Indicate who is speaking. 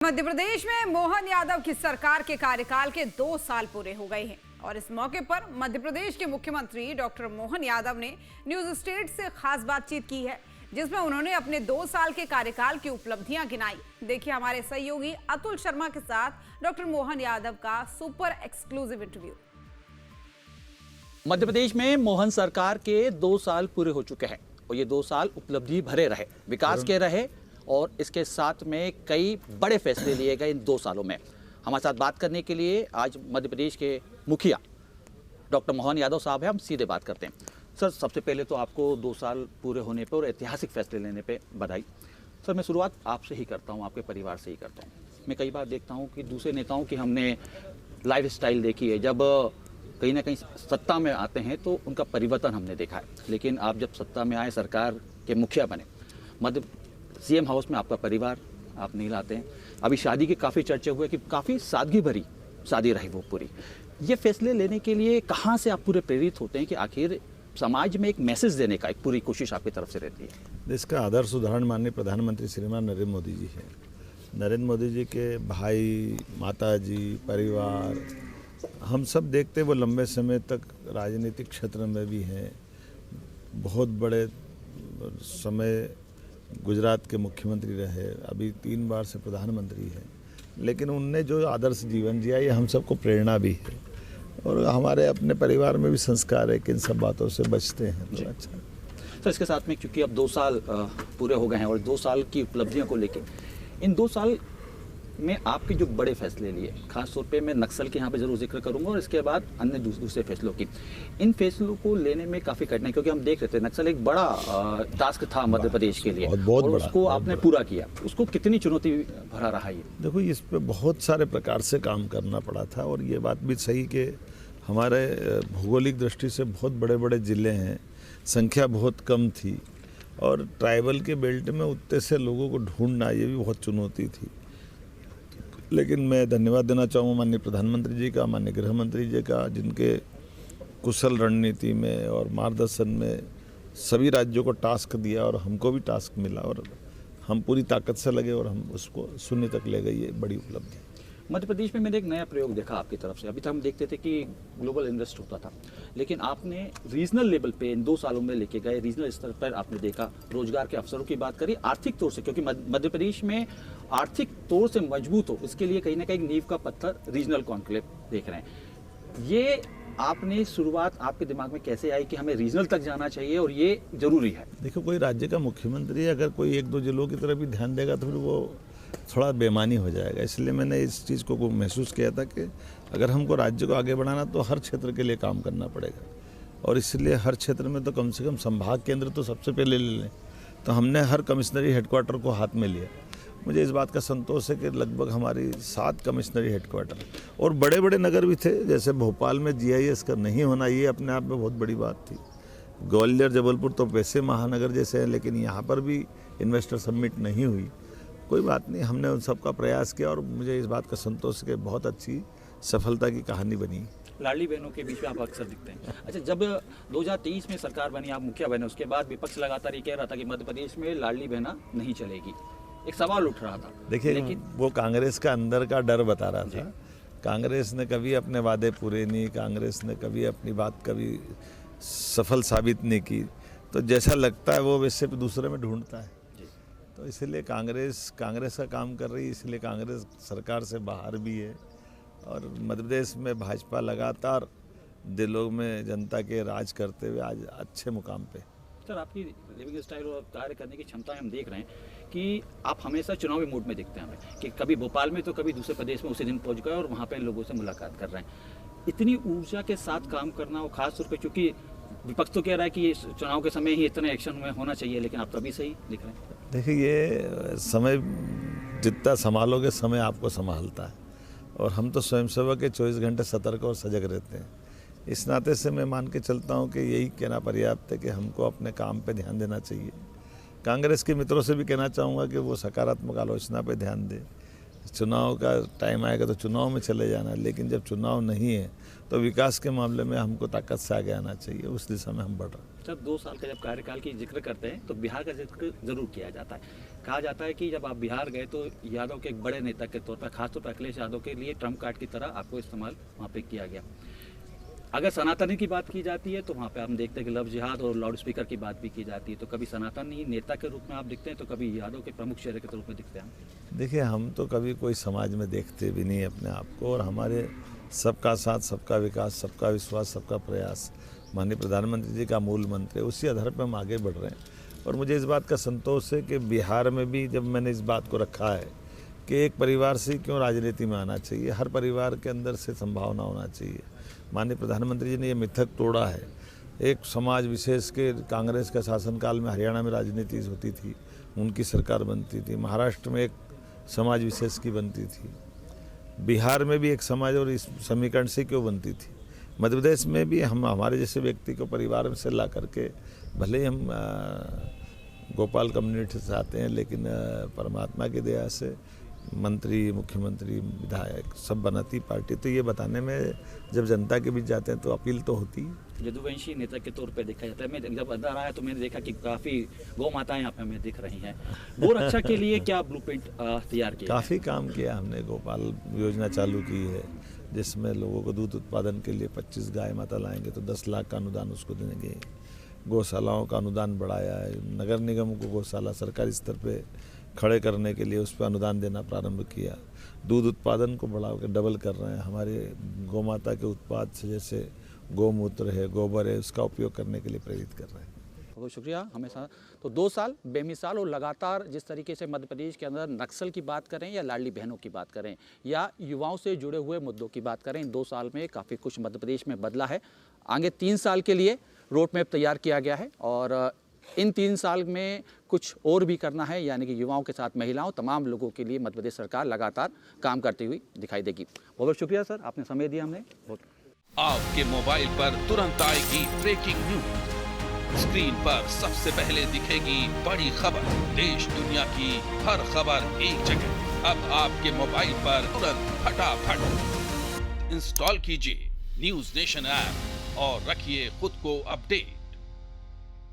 Speaker 1: मध्य प्रदेश में मोहन यादव की सरकार के कार्यकाल के 2 साल पूरे हो गए हैं और इस मौके पर मध्य प्रदेश के मुख्यमंत्री डॉक्टर मोहन यादव ने न्यूज स्टेट से खास बातचीत की है, जिसमें उन्होंने अपने 2 साल के कार्यकाल की उपलब्धियां गिनाई। देखिए हमारे सहयोगी अतुल शर्मा के साथ डॉक्टर मोहन यादव का super exclusive interview.
Speaker 2: Madhya Pradesh में मोहन सरकार के 2 साल पूरे हो चुके हैं और ये 2 साल उपलब्धि भरे रहे, विकास के रहे और इसके साथ में कई बड़े फैसले लिए गए इन 2 सालों में। हमारे साथ बात करने के लिए आज मध्य प्रदेश के मुखिया डॉक्टर मोहन यादव साहब हैं। हम सीधे बात करते हैं। सर, सबसे पहले तो आपको 2 साल पूरे होने पे और ऐतिहासिक फैसले लेने पे बधाई। सर, मैं शुरुआत आपसे ही करता हूँ, आपके परिवार से ही करता हूँ। मैं कई बार देखता हूँ कि दूसरे नेताओं की हमने लाइफ स्टाइल देखी है, जब कहीं ना कहीं सत्ता में आते हैं तो उनका परिवर्तन हमने देखा है, लेकिन आप जब सत्ता में आए, सरकार के मुखिया बने, मध्य सीएम हाउस में आपका परिवार आप नहीं लाते हैं। अभी शादी के काफ़ी चर्चे हुए कि काफ़ी सादगी भरी शादी रही वो पूरी। ये फैसले लेने के लिए कहाँ से आप पूरे प्रेरित होते हैं कि आखिर समाज में एक मैसेज देने का एक पूरी कोशिश आपकी तरफ से रहती है?
Speaker 3: इसका आदर्श उदाहरण माननीय प्रधानमंत्री श्रीमान नरेंद्र मोदी जी हैं। नरेंद्र मोदी जी के भाई, माता जी, परिवार, हम सब देखते वो लंबे समय तक राजनीतिक क्षेत्र में भी हैं। बहुत बड़े समय गुजरात के मुख्यमंत्री रहे, अभी 3 बार से प्रधानमंत्री हैं, लेकिन उनने जो आदर्श जीवन जिया ये हम सबको प्रेरणा भी है और हमारे अपने परिवार में भी संस्कार है कि इन सब बातों से बचते हैं। तो अच्छा
Speaker 2: सर, इसके साथ में क्योंकि अब 2 साल पूरे हो गए हैं और 2 साल की उपलब्धियों को लेकर इन 2 साल में आपके जो बड़े फैसले लिए, खास तौर पे मैं नक्सल के यहाँ पे जरूर जिक्र करूंगा और इसके बाद अन्य दूसरे फैसलों की। इन फैसलों को लेने में काफ़ी कठिनाई, क्योंकि हम देख रहे थे नक्सल एक बड़ा टास्क था मध्य प्रदेश के लिए और उसको आपने पूरा किया। उसको कितनी चुनौती भरा रहा ये?
Speaker 3: देखो, इस पे बहुत सारे प्रकार से काम करना पड़ा था और ये बात भी सही कि हमारे भौगोलिक दृष्टि से बहुत बड़े बड़े ज़िले हैं, संख्या बहुत कम थी और ट्राइबल के बेल्ट में उतने से लोगों को ढूंढना ये भी बहुत चुनौती थी। लेकिन मैं धन्यवाद देना चाहूँगा माननीय प्रधानमंत्री जी का, माननीय गृह मंत्री जी का, जिनके कुशल रणनीति में और मार्गदर्शन में सभी राज्यों को टास्क दिया और हमको भी टास्क मिला और हम पूरी ताकत से लगे और हम उसको शून्य तक ले गए। ये बड़ी उपलब्धि।
Speaker 2: मध्य प्रदेश में मैंने एक नया प्रयोग देखा आपकी तरफ से। अभी तक हम देखते थे कि ग्लोबल इन्वेस्ट होता था, लेकिन आपने रीजनल लेवल पे इन 2 सालों में लेके गए। रीजनल स्तर पर आपने देखा, रोजगार के अवसरों की बात करी, आर्थिक तौर से, क्योंकि मध्य प्रदेश में आर्थिक तौर से मजबूत हो इसके लिए कहीं ना कहीं नींव का पत्थर रीजनल कॉन्क्लेव देख रहे हैं। ये आपने शुरुआत आपके दिमाग में कैसे आई कि हमें रीजनल तक जाना चाहिए और ये जरूरी है?
Speaker 3: देखो, कोई राज्य का मुख्यमंत्री अगर कोई 1-2 जिलों की तरफ भी ध्यान देगा तो फिर वो थोड़ा बेमानी हो जाएगा। इसलिए मैंने इस चीज़ को महसूस किया था कि अगर हमको राज्य को आगे बढ़ाना तो हर क्षेत्र के लिए काम करना पड़ेगा और इसलिए हर क्षेत्र में तो कम से कम संभाग केंद्र तो सबसे पहले ले लें। तो हमने हर कमिश्नरी हेडक्वार्टर को हाथ में लिया। मुझे इस बात का संतोष है कि लगभग हमारी 7 कमिश्नरी हेडक्वार्टर और बड़े बड़े नगर भी थे। जैसे भोपाल में GIS का नहीं होना ये अपने आप में बहुत बड़ी बात थी। ग्वालियर, जबलपुर तो वैसे महानगर जैसे हैं, लेकिन यहाँ पर भी इन्वेस्टर समिट नहीं हुई। कोई बात नहीं, हमने उन सब का प्रयास किया और मुझे इस बात का संतोष है कि बहुत अच्छी सफलता की कहानी बनी।
Speaker 2: लाडली बहनों के बीच में आप अक्सर दिखते हैं। अच्छा, जब 2023 में सरकार बनी, आप मुखिया बने, उसके बाद विपक्ष लगातार ये कह रहा था कि मध्य प्रदेश में लाडली बहना नहीं चलेगी, एक सवाल उठ रहा था।
Speaker 3: देखिए, लेकिन वो कांग्रेस का अंदर का डर बता रहा था। कांग्रेस ने कभी अपने वादे पूरे नहीं, कांग्रेस ने कभी अपनी बात कभी सफल साबित नहीं की। तो जैसा लगता है वो वैसे दूसरे में ढूंढता है। तो इसलिए कांग्रेस का काम कर रही है, इसलिए कांग्रेस सरकार से बाहर भी है और मध्य प्रदेश में भाजपा लगातार दिलों में जनता के राज करते हुए आज अच्छे मुकाम पे।
Speaker 2: सर, आपकी लिविंग स्टाइल और कार्य करने की क्षमताएं हम देख रहे हैं कि आप हमेशा चुनावी मूड में दिखते हैं हमें, कि कभी भोपाल में तो कभी दूसरे प्रदेश में उसी दिन पहुंच गए और वहाँ पे लोगों से मुलाकात कर रहे हैं। इतनी ऊर्जा के साथ काम करना, और खास तौर पर क्योंकि विपक्ष तो कह रहा है कि चुनाव के समय ही इतने एक्शन में होना चाहिए, लेकिन आप तो अभी सही दिख रहे हैं।
Speaker 3: देखिए, ये समय जितना संभालोगे समय आपको संभालता है और हम तो स्वयंसेवक के 24 घंटे सतर्क और सजग रहते हैं। इस नाते से मैं मान के चलता हूँ कि यही कहना पर्याप्त है कि हमको अपने काम पे ध्यान देना चाहिए। कांग्रेस के मित्रों से भी कहना चाहूँगा कि वो सकारात्मक आलोचना पे ध्यान दें। चुनाव का टाइम आएगा तो चुनाव में चले जाना, लेकिन जब चुनाव नहीं है तो विकास के मामले में हमको ताकत से आगे आना चाहिए। उस दिशा में हम बढ़ रहे हैं।
Speaker 2: अक्सर 2 साल का जब कार्यकाल की जिक्र करते हैं तो बिहार का जिक्र जरूर किया जाता है। कहा जाता है कि जब आप बिहार गए तो यादव के एक बड़े नेता के तौर पर, खासतौर पर अखिलेश यादव के लिए ट्रम्प कार्ड की तरह आपको इस्तेमाल वहाँ पे किया गया। अगर सनातनी की बात की जाती है तो वहाँ पे हम देखते हैं कि लव जिहाद और लाउड स्पीकर की बात भी की जाती है। तो कभी सनातनी नेता के रूप में आप दिखते हैं तो कभी यादव के प्रमुख चेहरे के रूप में दिखते हैं।
Speaker 3: देखिए, हम तो कभी कोई समाज में देखते भी नहीं अपने आप को, और हमारे सबका साथ, सबका विकास, सबका विश्वास, सबका प्रयास माननीय प्रधानमंत्री जी का मूल मंत्र है। उसी आधार पर हम आगे बढ़ रहे हैं। और मुझे इस बात का संतोष है कि बिहार में भी जब मैंने इस बात को रखा है कि एक परिवार से क्यों राजनीति में आना चाहिए, हर परिवार के अंदर से संभावना होना चाहिए। माननीय प्रधानमंत्री जी ने ये मिथक तोड़ा है। एक समाज विशेष के कांग्रेस के शासनकाल में हरियाणा में राजनीति होती थी, उनकी सरकार बनती थी। महाराष्ट्र में एक समाज विशेष की बनती थी, बिहार में भी एक समाज और इस समीकरण से क्यों बनती थी। मध्य प्रदेश में भी हम हमारे जैसे व्यक्ति को परिवार से ला करके, भले ही हम गोपाल कम्युनिटी से आते हैं, लेकिन परमात्मा की दया से मंत्री, मुख्यमंत्री, विधायक सब बनाती पार्टी। तो ये बताने में जब जनता के बीच जाते हैं तो अपील तो होती है।
Speaker 2: यदुवंशी नेता के तौर पे देखा जाता है। मैं जब अंदर आया तो मैंने देखा कि काफ़ी गौ माताएं यहाँ पे हमें दिख रही हैं। गोरक्षा के लिए क्या ब्लूप्रिंट तैयार किया?
Speaker 3: काफ़ी काम किया हमने। गोपाल योजना चालू की है, जिसमें लोगों को दूध उत्पादन के लिए 25 गाय माता लाएंगे तो 10 लाख का अनुदान उसको देंगे। गौशालाओं का अनुदान बढ़ाया है। नगर निगम को गौशाला सरकारी स्तर पे खड़े करने के लिए उस पर अनुदान देना प्रारंभ किया। दूध उत्पादन को बढ़ा के डबल कर रहे हैं। हमारे गौमाता के उत्पाद से, जैसे गौमूत्र है, गोबर है, उसका उपयोग करने के लिए प्रेरित कर रहे हैं।
Speaker 2: बहुत शुक्रिया। हमेशा तो 2 साल बेमिसाल और लगातार जिस तरीके से मध्य प्रदेश के अंदर नक्सल की बात करें या लाडली बहनों की बात करें या युवाओं से जुड़े हुए मुद्दों की बात करें, इन 2 साल में काफ़ी कुछ मध्य प्रदेश में बदला है। आगे 3 साल के लिए रोड मैप तैयार किया गया है और इन 3 साल में कुछ और भी करना है, यानी कि युवाओं के साथ महिलाओं, तमाम लोगों के लिए मध्य प्रदेश सरकार लगातार काम करती हुई दिखाई देगी। बहुत बहुत शुक्रिया सर, आपने समय दिया हमें। बहुत
Speaker 4: आपके मोबाइल पर तुरंत आएगी ब्रेकिंग न्यूज। स्क्रीन पर सबसे पहले दिखेगी बड़ी खबर। देश दुनिया की हर खबर एक जगह। अब आपके मोबाइल पर तुरंत फटाफट इंस्टॉल कीजिए न्यूज नेशन ऐप और रखिए खुद को अपडेट।